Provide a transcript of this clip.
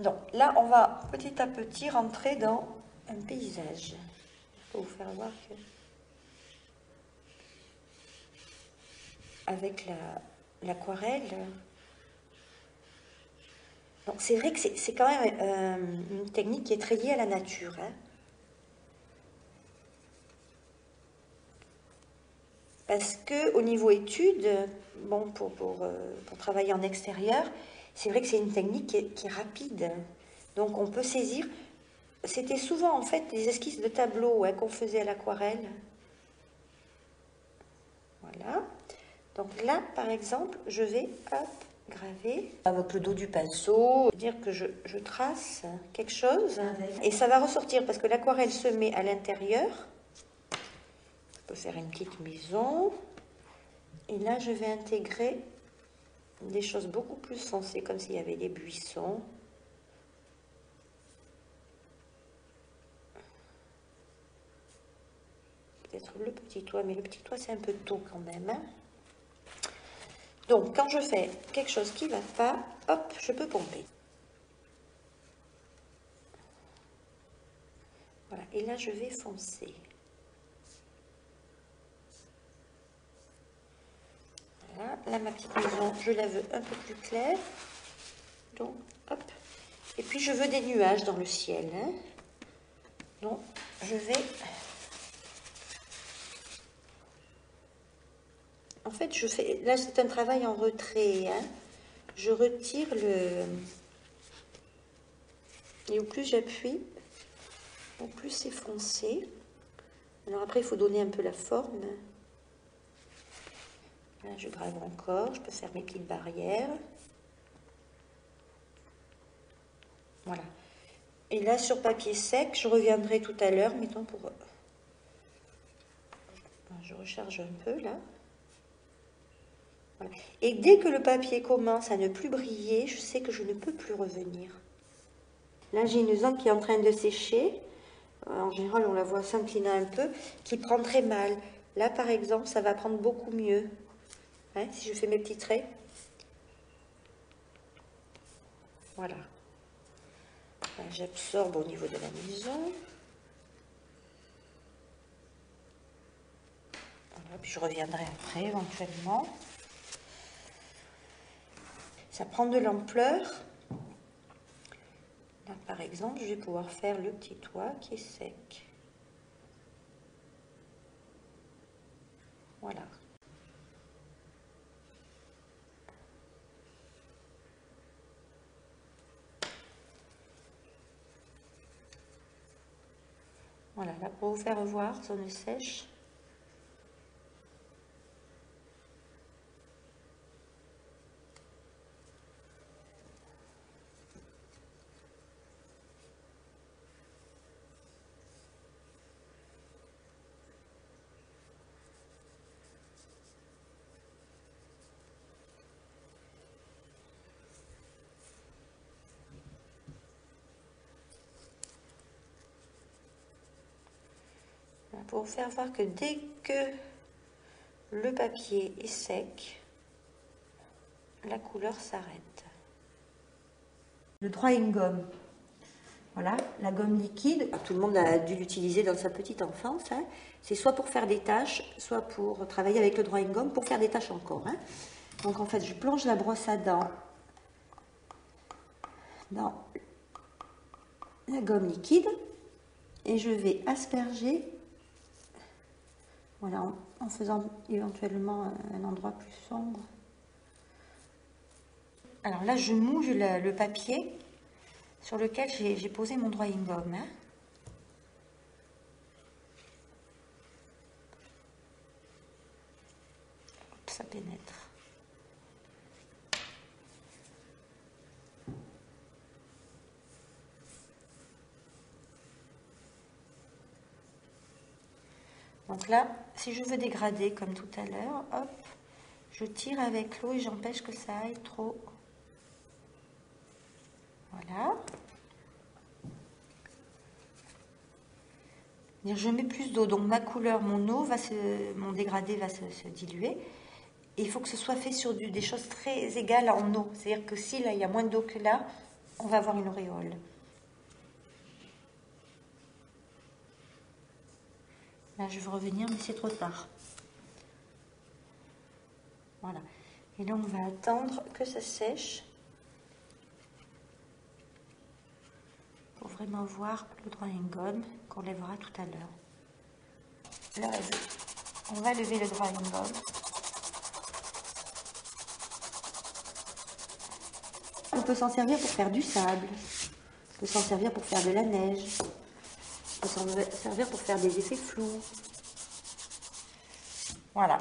Donc là, on va petit à petit rentrer dans un paysage. Je peux vous faire voir que avec l'aquarelle, donc c'est vrai que c'est quand même une technique qui est très liée à la nature, hein. Parce que au niveau études, bon, pour travailler en extérieur, c'est vrai que c'est une technique qui est rapide. Donc on peut saisir. C'était souvent en fait des esquisses de tableaux, hein, qu'on faisait à l'aquarelle. Voilà. Donc là, par exemple, je vais graver avec le dos du pinceau, dire que je trace quelque chose et ça va ressortir parce que l'aquarelle se met à l'intérieur. Je peux faire une petite maison et là, je vais intégrer des choses beaucoup plus foncées, comme s'il y avait des buissons. Peut-être le petit toit, mais le petit toit, c'est un peu tôt quand même, hein. Donc, quand je fais quelque chose qui ne va pas, hop, je peux pomper. Voilà, et là, je vais foncer. Voilà, là, ma petite maison, je la veux un peu plus claire. Donc, hop. Et puis, je veux des nuages dans le ciel, hein. Donc, je vais... En fait, je fais... Là, c'est un travail en retrait, hein. Je retire le... Et au plus j'appuie, au plus c'est foncé. Alors après, il faut donner un peu la forme. Là, je grave encore. Je peux faire mes petites barrières. Voilà. Et là, sur papier sec, je reviendrai tout à l'heure, mettons pour... Je recharge un peu, là. Voilà. Et dès que le papier commence à ne plus briller, je sais que je ne peux plus revenir. Là, j'ai une zone qui est en train de sécher. En général, on la voit s'incliner un peu, qui prend très mal. Là, par exemple, ça va prendre beaucoup mieux. Hein, si je fais mes petits traits. Voilà. J'absorbe au niveau de la maison. Voilà, puis je reviendrai après, éventuellement. Ça prend de l'ampleur. Là, par exemple, je vais pouvoir faire le petit toit qui est sec. Voilà. Voilà, là, pour vous faire voir, zone sèche. Pour vous faire voir que dès que le papier est sec, la couleur s'arrête. Le drawing gum. Voilà, la gomme liquide. Tout le monde a dû l'utiliser dans sa petite enfance, hein. C'est soit pour faire des tâches, soit pour travailler avec le drawing gum, pour faire des tâches encore, hein. Donc en fait, je plonge la brosse à dents dans la gomme liquide et je vais asperger, voilà, en faisant éventuellement un endroit plus sombre. Alors là, je mouille le papier sur lequel j'ai posé mon drawing gum, hein. Hop, ça pénètre. Donc là, si je veux dégrader comme tout à l'heure, hop, je tire avec l'eau et j'empêche que ça aille trop. Voilà. Je mets plus d'eau, donc ma couleur, mon dégradé va se diluer. Et il faut que ce soit fait sur des choses très égales en eau. C'est-à-dire que si là, il y a moins d'eau que là, on va avoir une auréole. Là, je veux revenir, mais c'est trop tard. Voilà. Et là, on va attendre que ça sèche pour vraiment voir le drying gum qu'on lèvera tout à l'heure. Là, on va lever le drying gum. On peut s'en servir pour faire du sable. On peut s'en servir pour faire de la neige. On peut s'en servir pour faire des effets flous. Voilà.